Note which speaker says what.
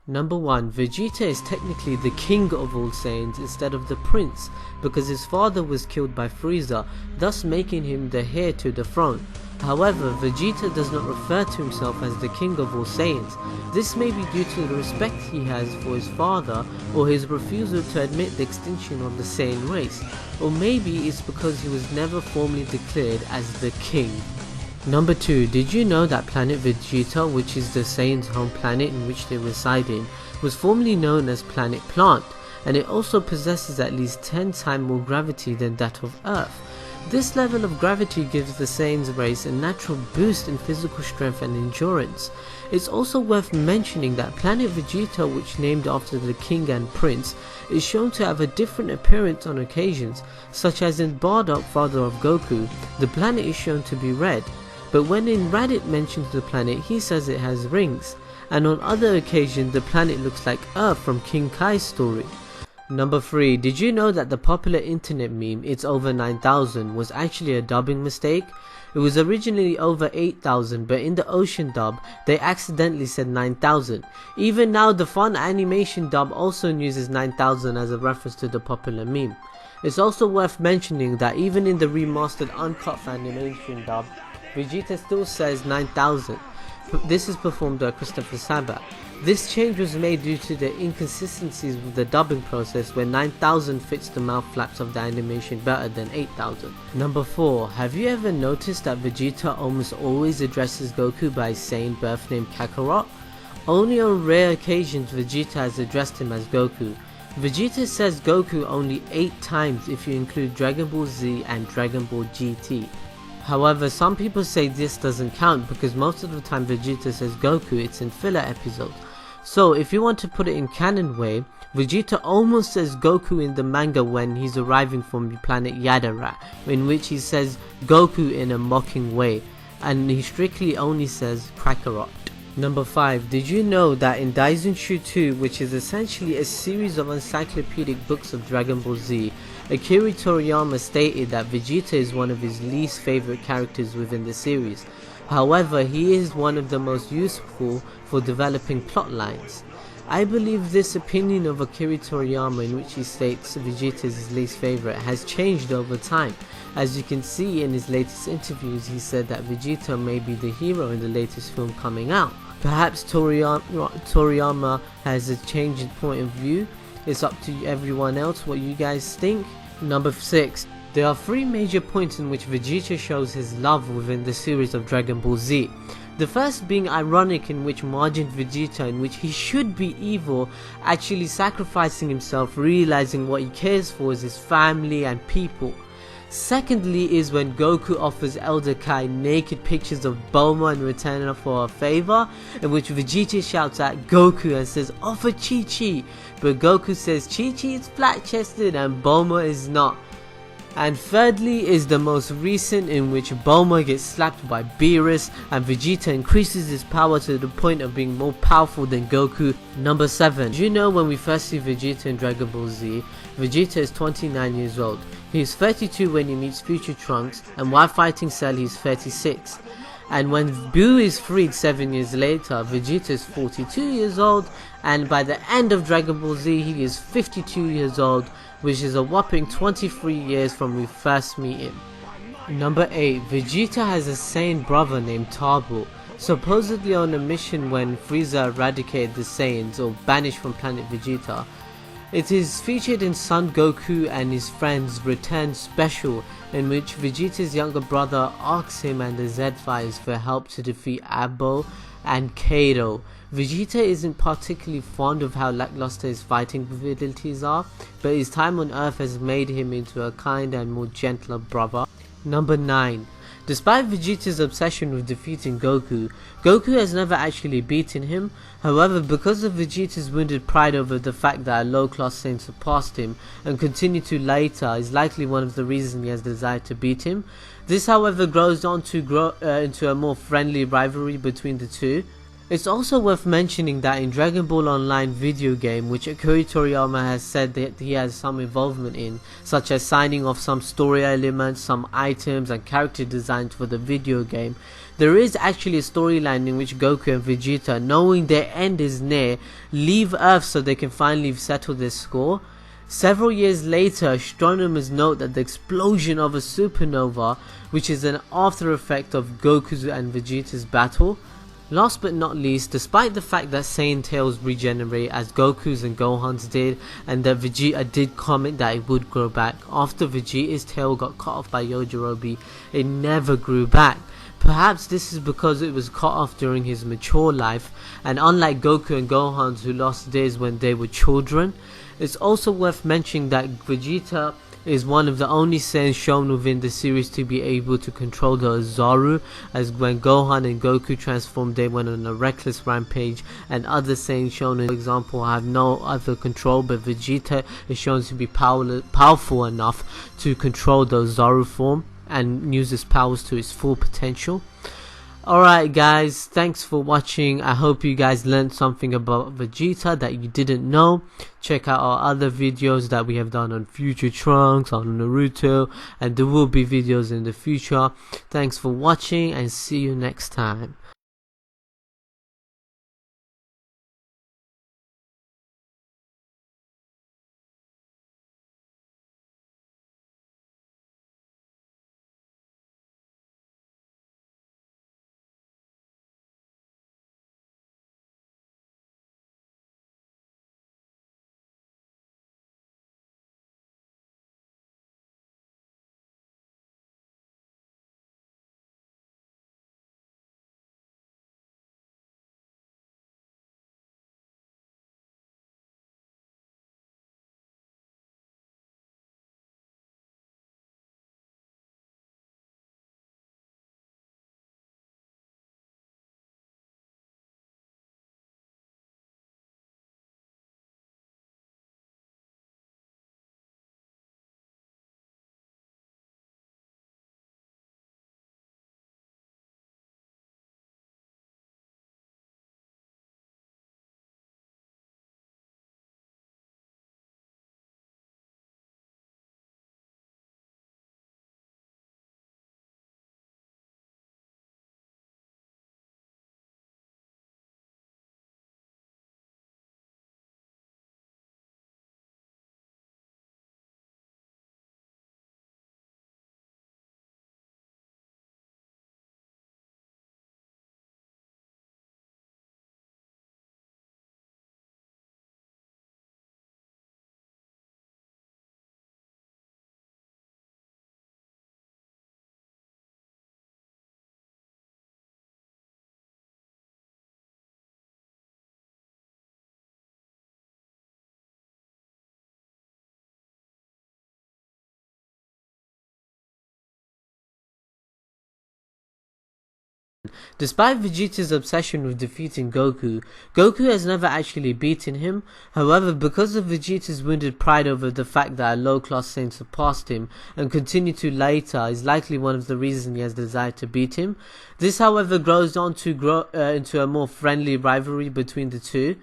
Speaker 1: Number 1. Vegeta is technically the king of all Saiyans instead of the prince, because his father was killed by Frieza, thus making him the heir to the throne. However, Vegeta does not refer to himself as the king of all Saiyans. This may be due to the respect he has for his father, or his refusal to admit the extinction of the Saiyan race, or maybe it's because he was never formally declared as the king. Number 2. Did you know that planet Vegeta, which is the Saiyans' home planet in which they reside in, was formerly known as Planet Plant, and it also possesses at least 10 times more gravity than that of Earth. This level of gravity gives the Saiyans race a natural boost in physical strength and endurance. It's also worth mentioning that planet Vegeta, which named after the king and prince, is shown to have a different appearance on occasions, such as in Bardock, father of Goku, the planet is shown to be red. But when in Raditz mentions the planet, he says it has rings, and on other occasions the planet looks like Earth from King Kai's story. Number 3. Did you know that the popular internet meme "It's over 9,000" was actually a dubbing mistake? It was originally over 8,000, but in the Ocean dub, they accidentally said 9,000. Even now, the fun animation dub also uses 9,000 as a reference to the popular meme. It's also worth mentioning that even in the remastered uncut animation dub, Vegeta still says 9,000. This is performed by Christopher Sabat. This change was made due to the inconsistencies with the dubbing process, where 9,000 fits the mouth flaps of the animation better than 8,000. Number 4. Have you ever noticed that Vegeta almost always addresses Goku by his Saiyan birth name Kakarot? Only on rare occasions Vegeta has addressed him as Goku. Vegeta says Goku only 8 times if you include Dragon Ball Z and Dragon Ball GT. However, some people say this doesn't count because most of the time Vegeta says Goku, it's in filler episodes. So if you want to put it in canon way, Vegeta almost says Goku in the manga when he's arriving from planet Yadara, in which he says Goku in a mocking way, and he strictly only says Kakarot. Number 5. Did you know that in Daizenshu 2, which is essentially a series of encyclopedic books of Dragon Ball Z, Akira Toriyama stated that Vegeta is one of his least favorite characters within the series. However, he is one of the most useful for developing plot lines. I believe this opinion of Akira Toriyama, in which he states Vegeta is his least favorite, has changed over time. As you can see in his latest interviews, he said that Vegeta may be the hero in the latest film coming out. Perhaps Toriyama has a changed point of view. It's up to everyone else what you guys think. Number 6. There are 3 major points in which Vegeta shows his love within the series of Dragon Ball Z. The first being ironic, in which Majin Vegeta, in which he should be evil, actually sacrificing himself, realizing what he cares for is his family and people. Secondly is when Goku offers Elder Kai naked pictures of Bulma in return for a favor, in which Vegeta shouts at Goku and says offer Chi-Chi, but Goku says Chi-Chi is flat chested and Bulma is not. And thirdly is the most recent, in which Bulma gets slapped by Beerus and Vegeta increases his power to the point of being more powerful than Goku. Number 7. Do you know when we first see Vegeta in Dragon Ball Z, Vegeta is 29 years old. He is 32 when he meets future Trunks, and while fighting Cell he is 36. And when Buu is freed 7 years later, Vegeta is 42 years old, and by the end of Dragon Ball Z he is 52 years old, which is a whopping 23 years from we first meet him. Number 8. Vegeta has a Saiyan brother named Tabo. Supposedly on a mission when Frieza eradicated the Saiyans or banished from planet Vegeta. It is featured in Son Goku and his friends Return Special, in which Vegeta's younger brother asks him and the Z-Fighters for help to defeat Abo and Kaido. Vegeta isn't particularly fond of how lackluster his fighting abilities are, but his time on Earth has made him into a kinder and more gentler brother. Number 9. Despite Vegeta's obsession with defeating Goku, Goku has never actually beaten him. However, because of Vegeta's wounded pride over the fact that a low-class Saiyan surpassed him and continued to later is likely one of the reasons he has desired to beat him. This however grows on to grow into a more friendly rivalry between the two. It's also worth mentioning that in Dragon Ball Online video game, which Akira Toriyama has said that he has some involvement in, such as signing off some story elements, some items and character designs for the video game, There is actually a storyline in which Goku and Vegeta, knowing their end is near, leave Earth so they can finally settle their score. Several years later, astronomers note that the explosion of a supernova, which is an after effect of Goku's and Vegeta's battle. Last but not least, despite the fact that Saiyan tails regenerate as Goku's and Gohan's did, and that Vegeta did comment that it would grow back, after Vegeta's tail got cut off by Yajirobe, it never grew back. Perhaps this is because it was cut off during his mature life, and unlike Goku and Gohan who lost theirs when they were children. It's also worth mentioning that Vegeta is one of the only Saiyans shown within the series to be able to control the Ozaru, as when Gohan and Goku transformed they went on a reckless rampage, and other Saiyans shown for example have no other control, but Vegeta is shown to be powerful enough to control the Ozaru form and use his powers to its full potential. Alright guys, thanks for watching. I hope you guys learned something about Vegeta that you didn't know. Check out our other videos that we have done on Future Trunks, on Naruto, and there will be videos in the future. Thanks for watching and see you next time. Despite Vegeta's obsession with defeating Goku, Goku has never actually beaten him. However, because of Vegeta's wounded pride over the fact that a low-class Saiyan surpassed him and continued to later is likely one of the reasons he has desired to beat him. This however grows on to grow into a more friendly rivalry between the two.